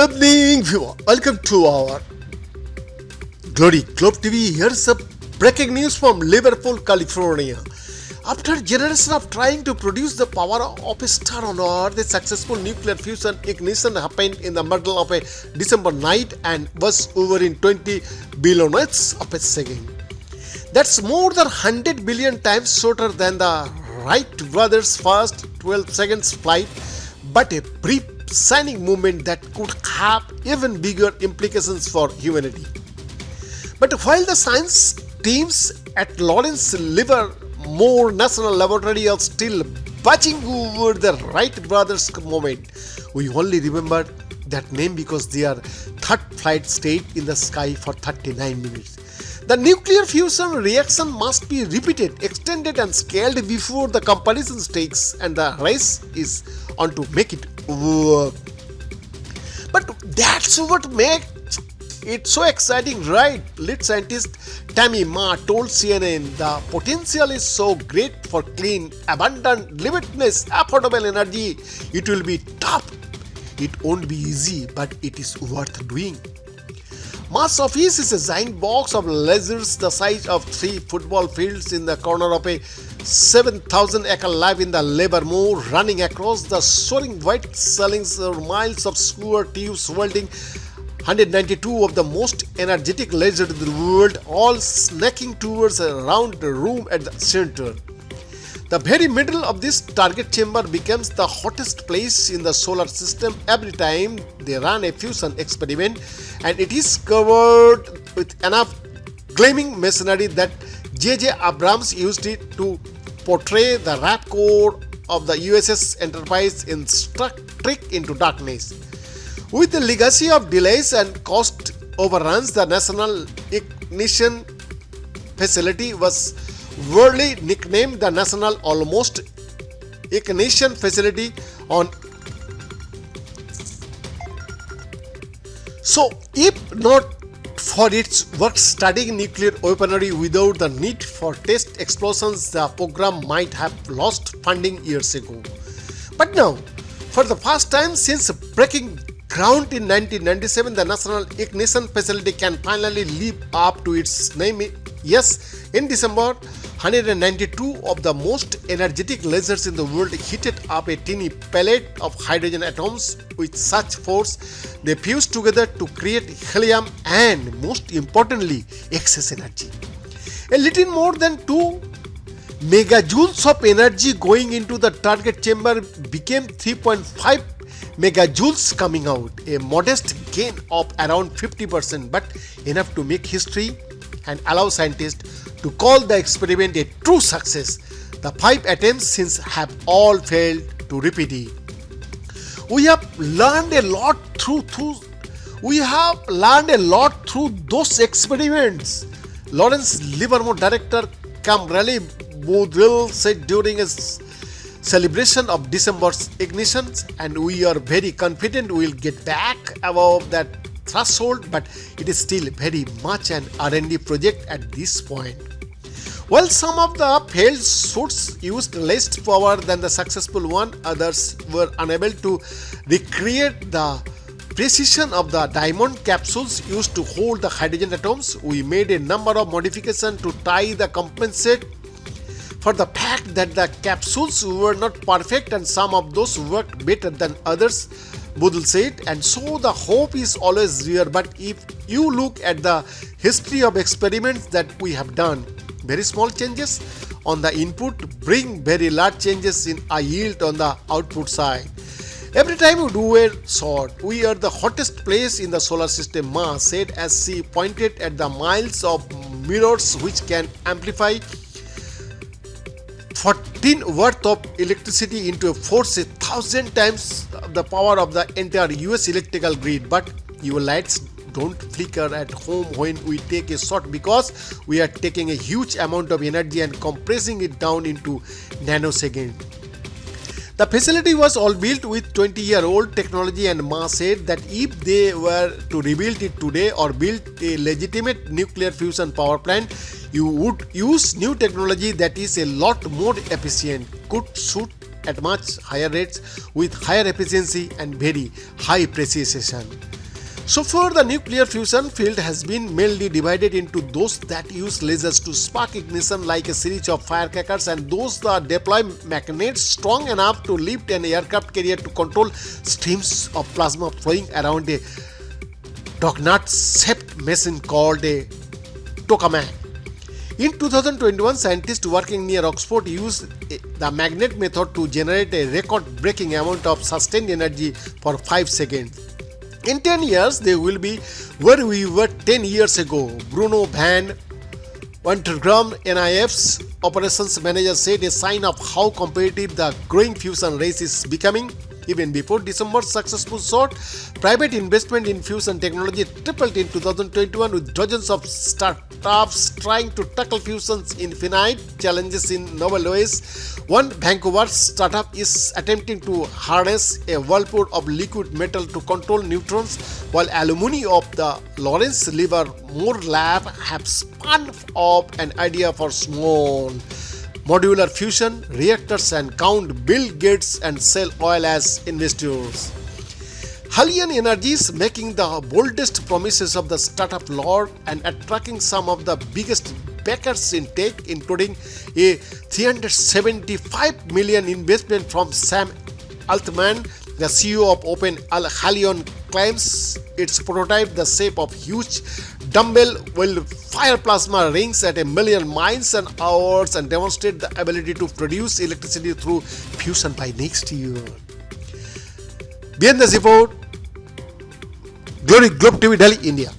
Evening viewer, welcome to our Glory Globe TV. Here's a breaking news from Liverpool, California. After generations of trying to produce the power of a star on Earth, a successful nuclear fusion ignition happened in the middle of a December night and was over in 20 billionths of a second. That's more than 100 billion times shorter than the Wright brothers' first 12 seconds flight, but a brief shining moment that could have even bigger implications for humanity. But while the science teams at Lawrence Livermore National Laboratory are still buzzing over the Wright brothers moment, we only remember that name because their third flight stayed in the sky for 39 minutes. The nuclear fusion reaction must be repeated, extended and scaled before the comparison stakes, and the race is on to make it work. But that's what makes it so exciting, right? Lead scientist Tammy Ma told CNN the potential is so great for clean, abundant, limitless, affordable energy. It will be tough. It won't be easy, but it is worth doing. Ma's office is a giant box of lasers the size of 3 football fields in the corner of a 7,000-acre lab in the Livermore, running across the soaring white ceilings are miles of skewer tubes welding 192 of the most energetic lasers in the world, all snacking towards a round room at the center. The very middle of this target chamber becomes the hottest place in the solar system every time they run a fusion experiment, and it is covered with enough gleaming masonry that J.J. Abrams used it to portray the wrap core of the USS Enterprise in struck trick into darkness. With the legacy of delays and cost overruns, the National Ignition Facility was worldly nicknamed the National Almost Ignition Facility on. So, if not for its work studying nuclear weaponry without the need for test explosions, the program might have lost funding years ago. But now, for the first time since breaking ground in 1997, the National Ignition Facility can finally live up to its name. Yes, in December, 192 of the most energetic lasers in the world heated up a teeny pellet of hydrogen atoms with such force they fused together to create helium and, most importantly, excess energy. A little more than 2 megajoules of energy going into the target chamber became 3.5 megajoules coming out, a modest gain of around 50%, but enough to make history and allow scientists to call the experiment a true success. The 5 attempts since have all failed to repeat it. We have learned a lot through those experiments. Lawrence Livermore director Camrally Boudreau said during his celebration of December's ignitions, and we are very confident we will get back above that threshold, but it is still very much an R&D project at this point. While some of the failed suits used less power than the successful one, others were unable to recreate the precision of the diamond capsules used to hold the hydrogen atoms. We made a number of modifications to try to compensate for the fact that the capsules were not perfect, and some of those worked better than others, Boudreau said, and so the hope is always there. But if you look at the history of experiments that we have done, very small changes on the input bring very large changes in a yield on the output side. Every time we do a shot, we are the hottest place in the solar system, Ma said as she pointed at the miles of mirrors which can amplify 14 worth of electricity into a force 1,000 times the power of the entire US electrical grid. But your lights don't flicker at home when we take a shot because we are taking a huge amount of energy and compressing it down into nanoseconds. The facility was all built with 20-year-old technology, and Ma said that if they were to rebuild it today or build a legitimate nuclear fusion power plant, you would use new technology that is a lot more efficient, could shoot at much higher rates with higher efficiency and very high precision. So far, the nuclear fusion field has been mainly divided into those that use lasers to spark ignition like a series of firecrackers and those that deploy magnets strong enough to lift an aircraft carrier to control streams of plasma flowing around a donut-shaped machine called a tokamak. In 2021, scientists working near Oxford used the magnet method to generate a record-breaking amount of sustained energy for 5 seconds. In 10 years, they will be where we were 10 years ago. Bruno van Wintergram, NIF's operations manager, said a sign of how competitive the growing fusion race is becoming. Even before December's successful shot, private investment in fusion technology tripled in 2021 with dozens of startups trying to tackle fusion's infinite challenges in novel ways. One Vancouver startup is attempting to harness a whirlpool of liquid metal to control neutrons, while alumni of the Lawrence Livermore Lab have spun up an idea for small modular fusion reactors and count Bill Gates and Shell Oil as investors. Halion Energy is making the boldest promises of the startup lord and attracting some of the biggest backers in tech, including a $375 million investment from Sam Altman. The CEO of Open Halion claims its prototype, the shape of huge dumbbell, will fire plasma rings at 1,000,000 miles an hour and demonstrate the ability to produce electricity through fusion by next year. Behind this report, Glory Globe TV, Delhi, India.